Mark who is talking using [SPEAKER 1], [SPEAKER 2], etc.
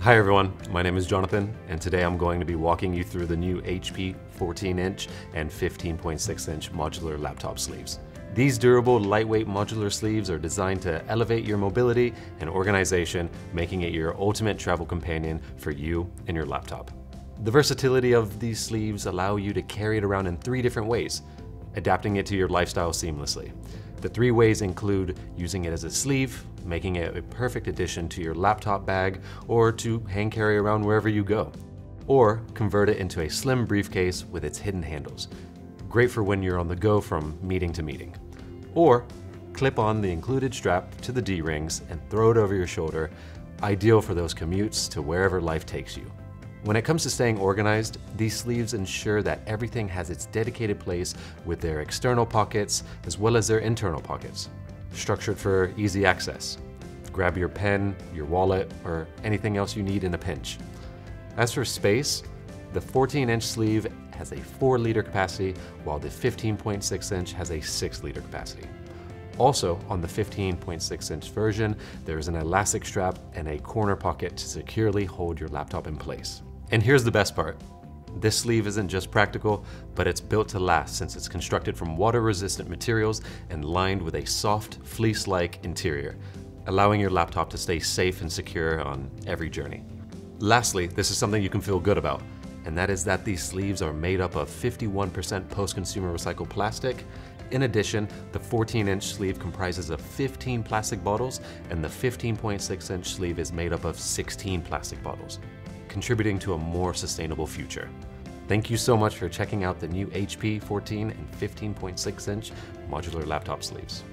[SPEAKER 1] Hi everyone, my name is Jonathan, and today I'm going to be walking you through the new HP 14-inch and 15.6-inch modular laptop sleeves. These durable, lightweight modular sleeves are designed to elevate your mobility and organization, making it your ultimate travel companion for you and your laptop. The versatility of these sleeves allow you to carry it around in 3 different ways, adapting it to your lifestyle seamlessly. The 3 ways include using it as a sleeve, making it a perfect addition to your laptop bag or to hand carry around wherever you go. Or convert it into a slim briefcase with its hidden handles. Great for when you're on the go from meeting to meeting. Or clip on the included strap to the D-rings and throw it over your shoulder, ideal for those commutes to wherever life takes you. When it comes to staying organized, these sleeves ensure that everything has its dedicated place with their external pockets as well as their internal pockets, structured for easy access. Grab your pen, your wallet, or anything else you need in a pinch. As for space, the 14-inch sleeve has a 4-liter capacity, while the 15.6-inch has a 6-liter capacity. Also, on the 15.6-inch version, there is an elastic strap and a corner pocket to securely hold your laptop in place. And here's the best part. This sleeve isn't just practical, but it's built to last since it's constructed from water-resistant materials and lined with a soft, fleece-like interior, allowing your laptop to stay safe and secure on every journey. Lastly, this is something you can feel good about, and that is that these sleeves are made up of 51% post-consumer recycled plastic. In addition, the 14-inch sleeve comprises of 15 plastic bottles, and the 15.6-inch sleeve is made up of 16 plastic bottles, contributing to a more sustainable future. Thank you so much for checking out the new HP 14 and 15.6-inch modular laptop sleeves.